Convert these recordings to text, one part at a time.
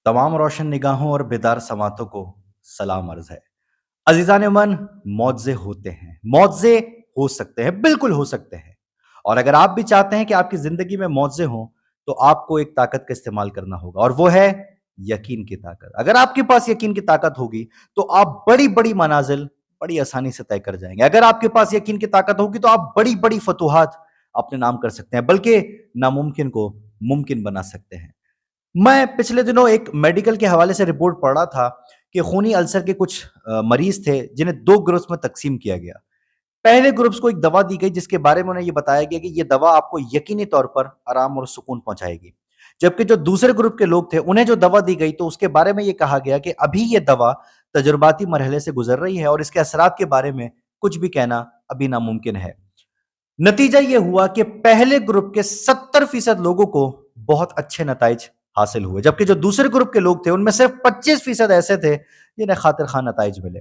तमाम रोशन निगाहों और बेदार समातों को सलाम अर्ज है। अजीजान मन, मुआवजे होते हैं, मुआवजे हो सकते हैं, बिल्कुल हो सकते हैं। और अगर आप भी चाहते हैं कि आपकी जिंदगी में मुआवजे हों, तो आपको एक ताकत का इस्तेमाल करना होगा, और वो है यकीन की ताकत। अगर आपके पास यकीन की ताकत होगी तो आप बड़ी बड़ी मनाजिल बड़ी आसानी से तय कर जाएंगे। अगर आपके पास यकीन की ताकत होगी तो आप बड़ी बड़ी फतूहात अपने नाम कर सकते हैं, बल्कि नामुमकिन को मुमकिन बना सकते हैं। मैं पिछले दिनों एक मेडिकल के हवाले से रिपोर्ट पढ़ रहा था कि खूनी अल्सर के कुछ मरीज थे जिन्हें दो ग्रुप्स में तकसीम किया गया। पहले ग्रुप्स को एक दवा दी गई जिसके बारे में उन्हें यह बताया गया कि यह दवा आपको यकीनी तौर पर आराम और सुकून पहुंचाएगी। जबकि जो दूसरे ग्रुप के लोग थे उन्हें जो दवा दी गई तो उसके बारे में यह कहा गया कि अभी यह दवा तजुर्बाती मरहले से गुजर रही है और इसके असरात के बारे में कुछ भी कहना अभी नामुमकिन है। नतीजा यह हुआ कि पहले ग्रुप के 70% लोगों को बहुत अच्छे नताइज हासिल हुए, जबकि जो दूसरे ग्रुप के लोग थे उनमें सिर्फ 25% ऐसे थे जिन्हें खातिर खां नताइज मिले।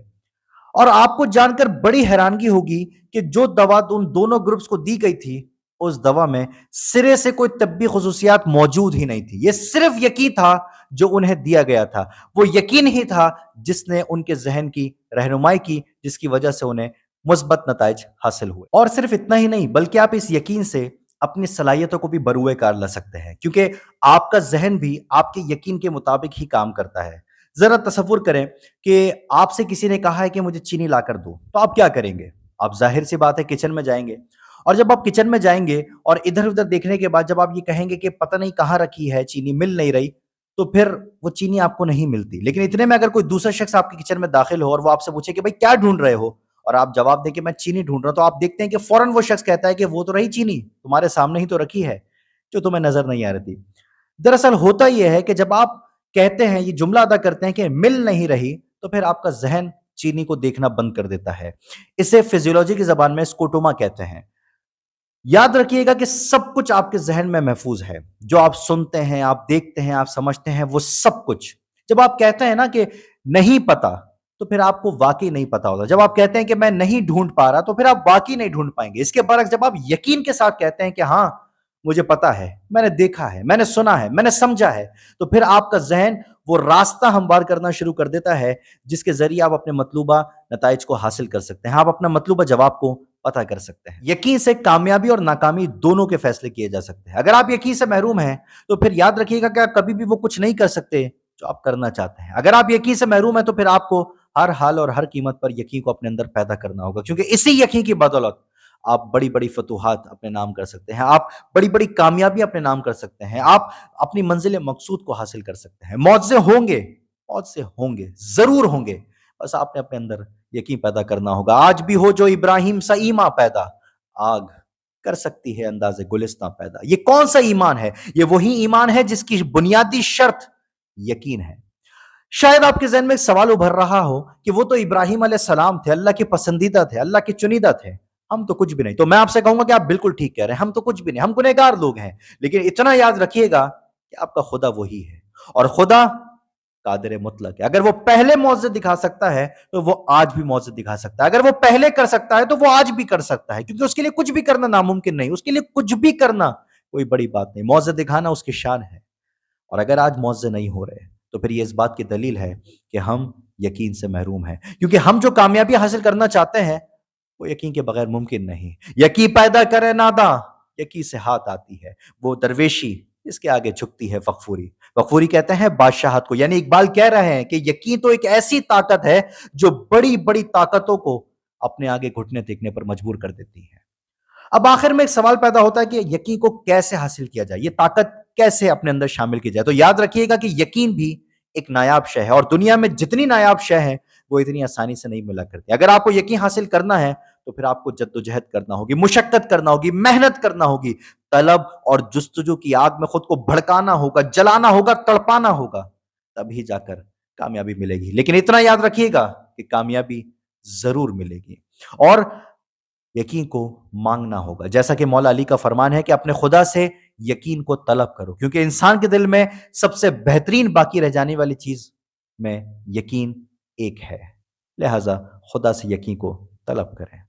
और आपको जानकर बड़ी हैरानगी होगी कि जो दवा उन दोनों ग्रुप्स को दी गई थी, उस दवा में सिरे से कोई तब्बी खुसूसियात मौजूद ही नहीं थी। यह सिर्फ यकीन था जो उन्हें दिया गया था, वो यकीन ही था जिसने उनके जहन की रहनुमाई की, जिसकी वजह से उन्हें मुस्बत नताइज हासिल हुए। और सिर्फ इतना ही नहीं, बल्कि आप इस यकीन से अपनी सलाहियतों को भी बरूए कार ला सकते हैं, क्योंकि आपका जहन भी आपके यकीन के मुताबिक ही काम करता है। जरा तसव्वुर करें कि आपसे किसी ने कहा है कि मुझे चीनी ला कर दो, तो आप क्या करेंगे? आप जाहिर सी बात है किचन में जाएंगे, और जब आप किचन में जाएंगे और इधर उधर देखने के बाद जब आप ये कहेंगे कि पता नहीं कहाँ रखी है चीनी, मिल नहीं रही, तो फिर वो चीनी आपको नहीं मिलती। लेकिन इतने में अगर कोई दूसरा शख्स आपके किचन में दाखिल हो और वो आपसे पूछे कि भाई क्या ढूंढ रहे हो, और आप जवाब दें कि मैं चीनी ढूंढ रहा हूं, तो आप देखते हैं कि फौरन वो शख्स कहता है कि वो तो रही चीनी, तुम्हारे सामने ही तो रखी है, जो तुम्हें नजर नहीं आ रही थी। दरअसल होता यह है कि जब आप कहते हैं, ये जुमला अदा करते हैं कि मिल नहीं रही, तो फिर आपका जहन चीनी को देखना बंद कर देता है। इसे फिजियोलॉजी की जबान में स्कोटोमा कहते हैं। याद रखिएगा कि सब कुछ आपके जहन में महफूज है। जो आप सुनते हैं, आप देखते हैं, आप समझते हैं, वो सब कुछ। जब आप कहते हैं ना कि नहीं पता, तो फिर आपको वाकई नहीं पता होता। जब आप कहते हैं कि मैं नहीं ढूंढ पा रहा, तो फिर आप वाकई नहीं ढूंढ पाएंगे। इसके बरक्स जब आप यकीन के साथ कहते हैं कि हाँ मुझे पता है, मैंने देखा है, मैंने सुना है, मैंने समझा है, तो फिर आपका जहन वो रास्ता हमवार करना शुरू कर देता है जिसके जरिए आप अपने मतलूबा नताइज को हासिल कर सकते हैं, आप अपना मतलूबा जवाब को पता कर सकते हैं। यकीन से कामयाबी और नाकामी दोनों के फैसले किए जा सकते हैं। अगर आप यकीन से महरूम हैं, तो फिर याद रखिएगा कि आप कभी भी वो कुछ नहीं कर सकते जो आप करना चाहते हैं। अगर आप यकीन से महरूम हैं, तो फिर आपको हर हाल और हर कीमत पर यकीन को अपने अंदर पैदा करना होगा, क्योंकि इसी यकीन की बदौलत आप बड़ी बड़ी फतूहात अपने नाम कर सकते हैं, आप बड़ी बड़ी कामयाबी अपने नाम कर सकते हैं, आप अपनी मंजिल मकसूद को हासिल कर सकते हैं। मुआवजे होंगे, मुआवजे होंगे, जरूर होंगे, बस आपने अपने अंदर यकीन पैदा करना होगा। आज भी हो जो इब्राहिम सा ईमान पैदा, आग कर सकती है अंदाजे गुलिस्तां पैदा। ये कौन सा ईमान है? ये वही ईमान है जिसकी बुनियादी शर्त यकीन है। शायद आपके जहन में एक सवाल उभर रहा हो कि वो तो इब्राहिम अलैहिस्सलाम थे, अल्लाह के पसंदीदा थे, अल्लाह के चुनीदा थे, हम तो कुछ भी नहीं। तो मैं आपसे कहूंगा कि आप बिल्कुल ठीक कह रहे हैं, हम तो कुछ भी नहीं, हम गुनहगार लोग हैं। लेकिन इतना याद रखिएगा कि आपका खुदा वही है, और खुदा कादिर मुतलक है। अगर वो पहले मौजूद दिखा सकता है तो वो आज भी मौजूद दिखा सकता है। अगर वो पहले कर सकता है तो वो आज भी कर सकता है, क्योंकि उसके लिए कुछ भी करना नामुमकिन नहीं, उसके लिए कुछ भी करना कोई बड़ी बात नहीं। मौजूद दिखाना उसकी शान है। और अगर आज मौजे नहीं हो रहे, तो फिर ये इस बात की दलील है कि हम यकीन से महरूम हैं, क्योंकि हम जो कामयाबी हासिल करना चाहते हैं वो यकीन के बगैर मुमकिन नहीं। यकीन पैदा करे नादा, यकीन से हाथ आती है वो दरवेशी, इसके आगे झुकती है फखफूरी। फखफूरी कहते हैं बादशाहत को, यानी इकबाल कह रहे हैं कि यकीन तो एक ऐसी ताकत है जो बड़ी बड़ी ताकतों को अपने आगे घुटने टेकने पर मजबूर कर देती है। अब आखिर में एक सवाल पैदा होता है कि यकीन को कैसे हासिल किया जाए, ये ताकत कैसे अपने अंदर शामिल की जाए। तो याद रखिएगा कि यकीन भी एक नायाब शय है, और दुनिया में जितनी नायाब शय है वो इतनी आसानी से नहीं मिला करती। अगर आपको यकीन हासिल करना है तो फिर आपको जद्दोजहद करना होगी, मुशक्कत करना होगी, मेहनत करना होगी, तलब और जुस्तजू की आग में खुद को भड़काना होगा, जलाना होगा, तड़पाना होगा, तभी जाकर कामयाबी मिलेगी। लेकिन इतना याद रखिएगा कि कामयाबी जरूर मिलेगी, और यकीन को मांगना होगा। जैसा कि मौला अली का फरमान है कि अपने खुदा से यकीन को तलब करो, क्योंकि इंसान के दिल में सबसे बेहतरीन बाकी रह जाने वाली चीज में यकीन एक है। लिहाजा खुदा से यकीन को तलब करें।